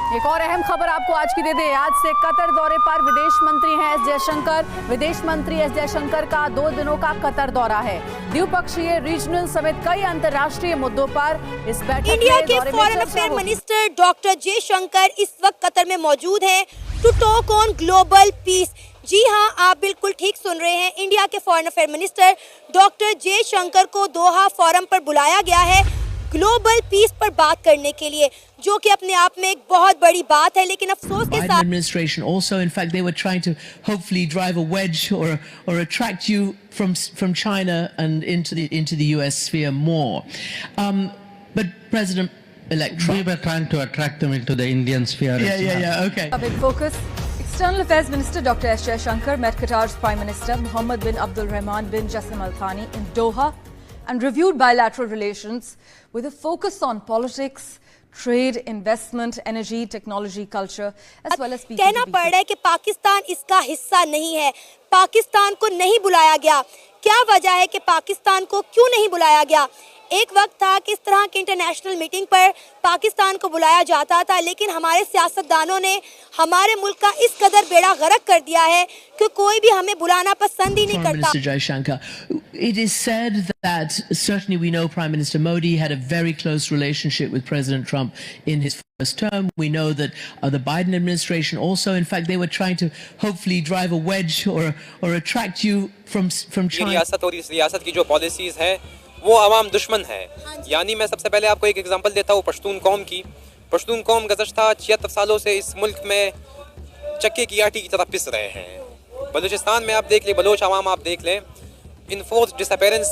एक और अहम खबर आपको आज की दे दें। आज से कतर दौरे पर विदेश मंत्री हैं एस जयशंकर। विदेश मंत्री एस जयशंकर का 2 दिनों का कतर दौरा है। द्विपक्षीय, रीजनल समेत कई अंतर्राष्ट्रीय मुद्दों पर इस बैठक इंडिया के foreign affair minister doctor Jaishankar इस वक्त कतर में मौजूद हैं to talk on global peace. जी हां, आप बिल्कुल ठीक सुन रहे हैं। इंडिया के foreign affair minister doctor Jaishankar को दोहा फोरम पर बुलाया गया है ग्लोबल पीस पर बात करने के लिए, जो कि अपने आप में एक बहुत बड़ी बात है। लेकिन अफसोस के साथ administration also, in fact, they were trying to hopefully drive a wedge or attract you from China and into the US sphere more. But President-elect Trump, we were trying to attract them into the Indian sphere. okay. A big focus. External Affairs Minister Dr. S. Jaishankar met Qatar's Prime Minister Mohammed bin Abdul Rahman bin Jassim Al Thani in Doha and reviewed bilateral relations with a focus on politics, trade, investment, energy, technology, culture, as well as people. कहना पड़ रहा है कि पाकिस्तान इसका हिस्सा नहीं है, पाकिस्तान को नहीं बुलाया गया। क्या वजह है कि पाकिस्तान को क्यों नहीं बुलाया गया? एक वक्त था कि इस तरह की इंटरनेशनल मीटिंग पर पाकिस्तान को बुलाया जाता था, लेकिन हमारे सियासतदानों ने हमारे मुल्क का इस कदर बेड़ा गर्क कर दिया है कि कोई भी हमें बुलाना पसंद ही नहीं करता। Mr. Jaishankar, it is said that certainly we know Prime Minister Modi had a very close relationship with President Trump in his first term. We know that the Biden administration also, in fact, they were trying to hopefully drive a wedge or attract you from China. रियासत और इस रियासत की जो policies है वो अवाम दुश्मन है। यानी मैं सबसे पहले आपको एक एग्जांपल देता हूँ पश्तून कौम की। पश्तून कौम गुज़श्ता 76 सालों से इस मुल्क में चक्के की आटी की तरह पिस रहे हैं। बलूचिस्तान में आप देख लें, बलोच अवाम आप देख लें, इनफोर्स डिसअपेरेंस।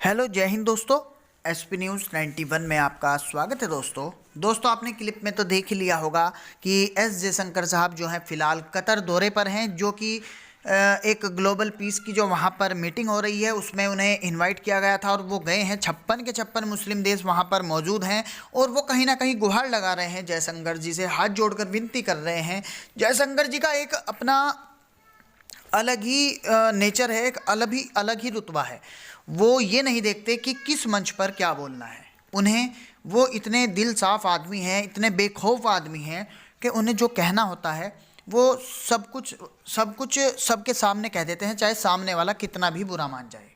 हेलो, जय हिंद दोस्तों। एसपी न्यूज़ 91 में आपका स्वागत है दोस्तों आपने क्लिप में तो देख ही लिया होगा कि एस जयशंकर साहब जो हैं फ़िलहाल कतर दौरे पर हैं, जो कि एक ग्लोबल पीस की जो वहाँ पर मीटिंग हो रही है उसमें उन्हें इनवाइट किया गया था और वो गए हैं। 56 के 56 मुस्लिम देश वहाँ पर मौजूद हैं और वो कहीं ना कहीं गुहार लगा रहे हैं, जयशंकर जी से हाथ जोड़कर विनती कर रहे हैं। जयशंकर जी का एक अपना अलग ही नेचर है, एक अलग ही रुतबा है। वो ये नहीं देखते कि किस मंच पर क्या बोलना है। उन्हें वो इतने दिल साफ आदमी हैं, इतने बेखौफ आदमी हैं कि उन्हें जो कहना होता है वो सब कुछ सबके सामने कह देते हैं, चाहे सामने वाला कितना भी बुरा मान जाए।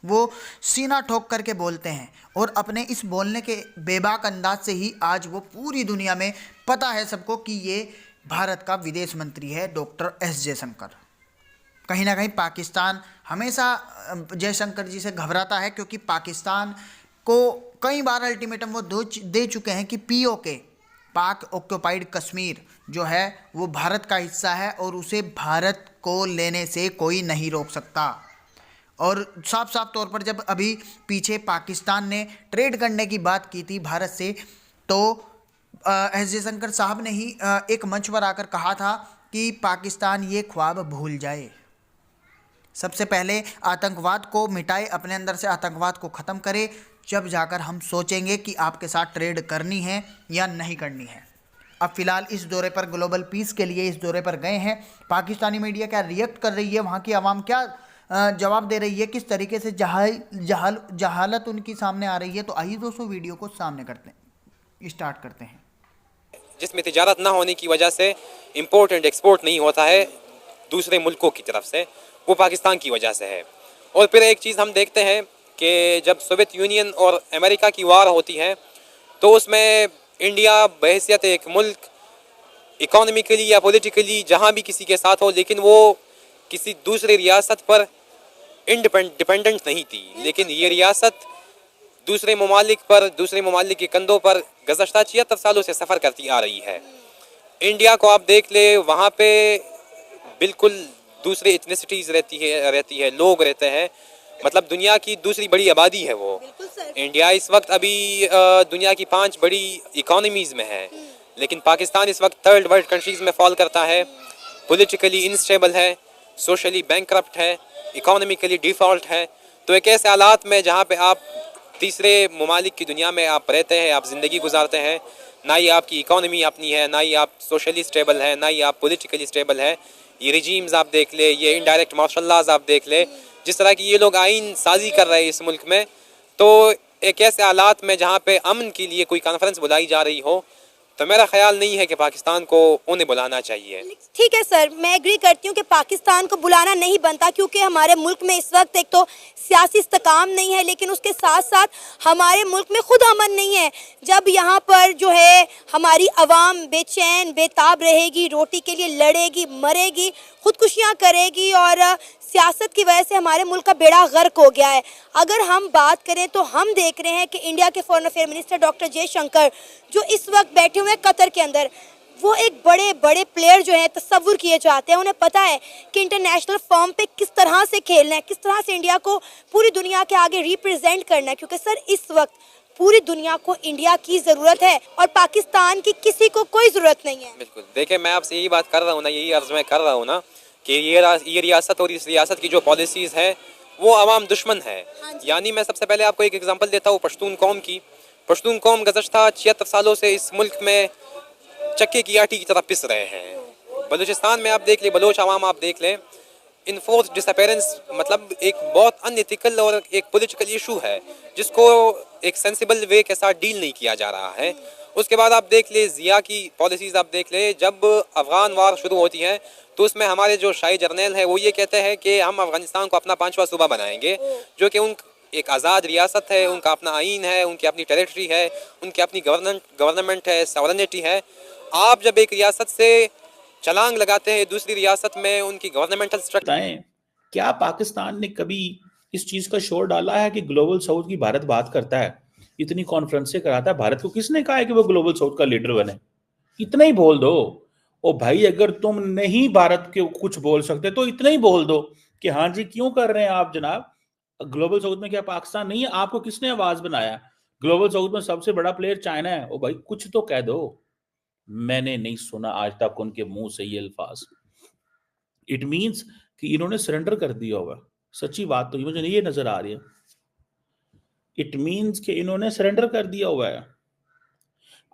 वो सीना ठोक करके बोलते हैं और अपने इस बोलने के बेबाक अंदाज से ही आज वो पूरी दुनिया में पता है सबको कि ये भारत का विदेश मंत्री है डॉक्टर एस जयशंकर। कहीं ना कहीं पाकिस्तान हमेशा जयशंकर जी से घबराता है, क्योंकि पाकिस्तान को कई बार अल्टीमेटम वो दे चुके हैं कि पीओके, पाक ऑक्यूपाइड कश्मीर जो है वो भारत का हिस्सा है और उसे भारत को लेने से कोई नहीं रोक सकता। और साफ तौर पर जब अभी पीछे पाकिस्तान ने ट्रेड करने की बात की थी भारत से, तो एस जयशंकर साहब ने ही एक मंच पर आकर कहा था कि पाकिस्तान ये ख्वाब भूल जाए, सबसे पहले आतंकवाद को मिटाए, अपने अंदर से आतंकवाद को ख़त्म करे, जब जाकर हम सोचेंगे कि आपके साथ ट्रेड करनी है या नहीं करनी है। अब फ़िलहाल इस दौरे पर, ग्लोबल पीस के लिए इस दौरे पर गए हैं। पाकिस्तानी मीडिया क्या रिएक्ट कर रही है, वहाँ की आवाम क्या जवाब दे रही है, किस तरीके से जहालत उनकी सामने आ रही है, तो आइए दोस्तों वीडियो को सामने स्टार्ट करते हैं। जिसमें तिजारत ना होने की वजह से इम्पोर्ट एंड एक्सपोर्ट नहीं होता है दूसरे मुल्कों की तरफ से, वो पाकिस्तान की वजह से है। और फिर एक चीज़ हम देखते हैं कि जब सोवियत यूनियन और अमेरिका की वार होती है तो उसमें इंडिया बहैसियत एक मुल्क इकोनॉमिकली या पॉलिटिकली जहाँ भी किसी के साथ हो, लेकिन वो किसी दूसरी रियासत पर डिपेंडेंट नहीं थी। लेकिन ये रियासत दूसरे ममालिक के कंधों पर गुज़श्ता 76 सालों से सफ़र करती आ रही है। इंडिया को आप देख ले, वहाँ पे बिल्कुल दूसरे इथनिसिटीज़ रहती है, लोग रहते हैं, मतलब दुनिया की दूसरी बड़ी आबादी है वो। इंडिया इस वक्त अभी दुनिया की 5 बड़ी इकोनॉमीज़ में है, लेकिन पाकिस्तान इस वक्त 3rd वर्ल्ड कंट्रीज़ में फॉल करता है, पॉलिटिकली इनस्टेबल है, सोशली बैंकरप्ट है, इकोनॉमिकली डिफ़ॉल्ट है। तो एक ऐसे हालात में जहाँ पे आप तीसरे ममालिक की दुनिया में आप रहते हैं, आप ज़िंदगी गुजारते हैं, ना ही आपकी इकोनॉमी अपनी है, ना ही आप सोशली स्टेबल है, ना ही आप पॉलिटिकली स्टेबल है। ये रिजीम्स आप देख ले, ये इनडायरेक्ट मार्शल लॉज आप देख ले, जिस तरह की ये लोग आइन साजी कर रहे हैं इस मुल्क में, तो एक ऐसे हालात में जहाँ पे अमन के लिए कोई कॉन्फ्रेंस बुलाई जा रही हो, तो मेरा ख्याल नहीं है कि पाकिस्तान को उन्हें बुलाना चाहिए। ठीक है सर, मैं एग्री करती हूँ कि पाकिस्तान को बुलाना नहीं बनता, क्योंकि हमारे मुल्क में इस वक्त एक तो सियासी इस्तेकाम नहीं है, लेकिन उसके साथ साथ हमारे मुल्क में खुद अमन नहीं है। जब यहाँ पर जो है हमारी आवाम बेचैन बेताब रहेगी, रोटी के लिए लड़ेगी, मरेगी, खुदकुशियाँ करेगी, और सियासत की वजह से हमारे मुल्क का बेड़ा गर्क हो गया है। अगर हम बात करें तो हम देख रहे हैं कि इंडिया के foreign affair minister doctor Jaishankar जो इस वक्त बैठे हुए हैं कतर के अंदर, वो एक बड़े बड़े प्लेयर जो हैं तस्वुर किए जाते हैं। उन्हें पता है कि इंटरनेशनल फॉर्म पे किस तरह से खेलना है, किस तरह से इंडिया को पूरी दुनिया के आगे रिप्रेजेंट करना है, क्योंकि सर इस वक्त पूरी दुनिया को इंडिया की ज़रूरत है और पाकिस्तान की किसी को कोई ज़रूरत नहीं है। बिल्कुल, देखिए मैं आपसे यही बात कर रहा हूँ ना, यही अर्ज मैं कर रहा हूँ ना कि ये रियासत और इस रियासत की जो पॉलिसीज़ हैं वो अवाम दुश्मन है। यानी मैं सबसे पहले आपको एक एग्जांपल देता हूँ पश्तून कौम की। पश्तून कौम गुज़श्ता 76 सालों से इस मुल्क में चक्के की आटी की तरह पिस रहे हैं। बलूचिस्तान में आप देख लें, बलोच आवाम आप देख लें, इनफोर्स डिसअपेरेंस मतलब एक बहुत अनएथिकल और एक पॉलिटिकल इशू है जिसको एक सेंसिबल वे के साथ डील नहीं किया जा रहा है। उसके बाद आप देख ले ज़िया की पॉलिसीज़, आप देख ले जब अफ़गान वार शुरू होती है तो उसमें हमारे जो शाही जर्नल है वो ये कहते हैं कि हम अफ़गानिस्तान को अपना 5वां सूबा बनाएंगे, जो कि एक आज़ाद रियासत है, उनका अपना आइन है, उनकी अपनी टेरिटरी है, उनकी अपनी गवर्नमेंट है, सॉवरेनिटी है। आप जब एक रियासत से छलांग लगाते हैं दूसरी रियासत में उनकी गवर्नमेंटल स्ट्रक्चर, क्या पाकिस्तान ने कभी इस चीज का शोर डाला है कि ग्लोबल साउथ की भारत बात करता है, इतनी कॉन्फ्रेंसें कराता है? भारत को किसने कहा है कि वो ग्लोबल साउथ का लीडर बने? इतना ही बोल दो। ओ भाई, अगर तुम नहीं भारत के कुछ बोल सकते तो इतना ही बोल दो कि हाँ जी क्यों कर रहे हैं आप जनाब, ग्लोबल साउथ में क्या पाकिस्तान नहीं है? आपको किसने आवाज बनाया? ग्लोबल साउथ में सबसे बड़ा प्लेयर चाइना है। ओ भाई कुछ तो कह दो। मैंने नहीं सुना आज तक उनके मुंह से ये अल्फाज। इट मीन्स कि इन्होंने सरेंडर कर दिया होगा। सच्ची बात तो मुझे ये नजर आ रही है। इट मीन्स कि इन्होंने सरेंडर कर दिया हुआ है।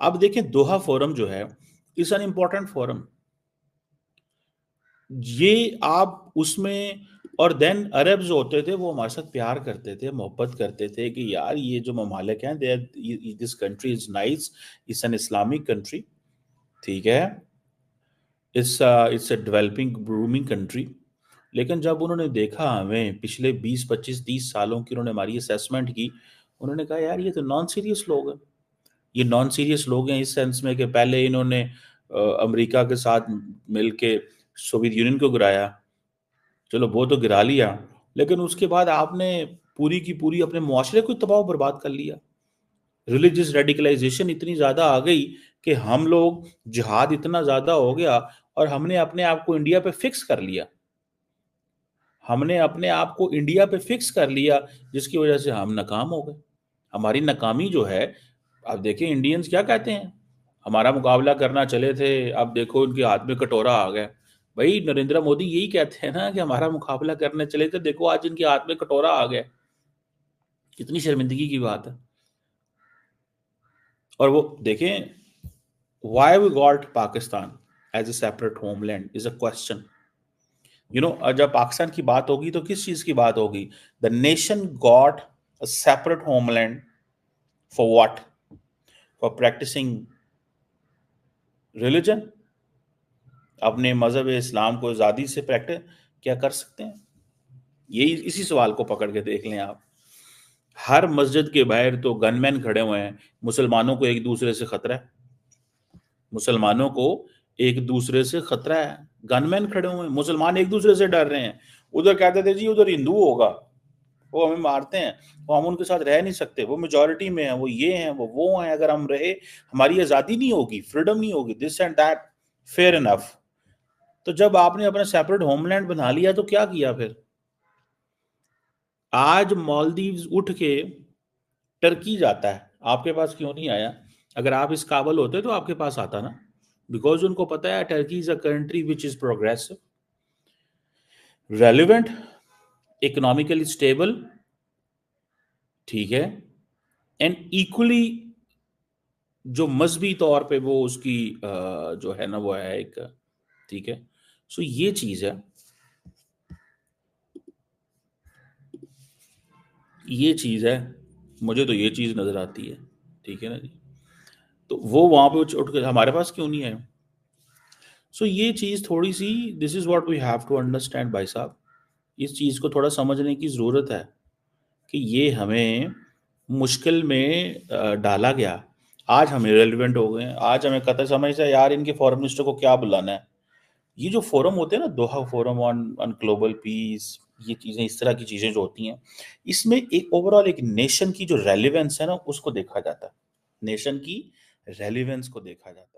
अब देखें, दोहा फोरम जो है इज एन इंपॉर्टेंट फोरम। ये आप उसमें, और देन अरब जो होते थे वो हमारे साथ प्यार करते थे, मोहब्बत करते थे कि यार ये जो ममालिक हैं, this country is nice, it's an Islamic country, ठीक है, it's a developing brooming country. लेकिन जब उन्होंने देखा हमें पिछले 20 25 30 सालों की, उन्होंने हमारी असेसमेंट की, उन्होंने कहा यार ये तो नॉन सीरियस लोग हैं। ये नॉन सीरियस लोग हैं इस सेंस में कि पहले इन्होंने अमेरिका के साथ मिलके सोवियत यूनियन को गिराया, चलो वो तो गिरा लिया, लेकिन उसके बाद आपने पूरी की पूरी अपने मुआशरे को तबाह बर्बाद कर लिया। रिलीजियस रेडिकलाइजेशन इतनी ज़्यादा आ गई कि हम लोग, जिहाद इतना ज़्यादा हो गया और हमने अपने आप को इंडिया पे फिक्स कर लिया। हमने अपने आप को इंडिया पे फिक्स कर लिया, जिसकी वजह से हम नाकाम हो गए। हमारी नाकामी जो है, आप देखें इंडियंस क्या कहते हैं, हमारा मुकाबला करना चले थे, अब देखो उनके हाथ में कटोरा आ गया। भाई नरेंद्र मोदी यही कहते हैं ना कि हमारा मुकाबला करने चले थे, देखो आज इनके हाथ में कटोरा आ गया। कितनी शर्मिंदगी की बात है। और वो देखें, why we got Pakistan as a separate homeland is a question. जब पाकिस्तान की बात होगी तो किस चीज की बात होगी? The nation got a separate homeland for what? For practicing religion. अपने मजहब इस्लाम को आजादी से प्रैक्टिस क्या कर सकते हैं? यही इसी सवाल को पकड़ के देख लें आप। हर मस्जिद के बाहर तो गनमैन खड़े हुए हैं। मुसलमानों को एक दूसरे से खतरा है, मुसलमानों को एक दूसरे से खतरा है। गनमैन खड़े हुए हैं, मुसलमान एक दूसरे से डर रहे हैं। उधर कहते थे जी उधर हिंदू होगा, वो हमें मारते हैं, वो हम उनके साथ रह नहीं सकते, वो मेजॉरिटी में है, वो ये हैं, वो हैं, अगर हम रहे हमारी आज़ादी नहीं होगी, फ्रीडम नहीं होगी, this and that. Fair enough. तो जब आपने अपना सेपरेट होमलैंड बना लिया तो क्या किया फिर? आज मालदीव्स उठ के टर्की जाता है, आपके पास क्यों नहीं आया? अगर आप इस काबल होते तो आपके पास आता ना, बिकॉज उनको पता है Turkey is a country which is progressive, relevant, economically stable, ठीक है, एंड इक्वली जो मजहबी तौर पे वो उसकी जो है ना वो है एक, ठीक है। सो ये चीज है, ये चीज है, मुझे तो ये चीज नजर आती है, ठीक है ना जी। तो वो वहां पे उठ के हमारे पास क्यों नहीं है? सो ये चीज थोड़ी सी, this is what we have to understand भाई साहब, इस चीज को थोड़ा समझने की जरूरत है कि ये हमें मुश्किल में डाला गया। आज हम इरेलीवेंट हो गए, आज हमें कतर समझता है यार इनके फॉरेन मिनिस्टर को क्या बुलाना है। ये जो फोरम होते हैं ना, Doha forum on on global peace, ये चीजें, इस तरह की चीजें जो होती हैं, इसमें एक ओवरऑल एक नेशन की जो रेलिवेंस है ना, उसको देखा जाता है, नेशन की रेलिवेंस को देखा जाता है।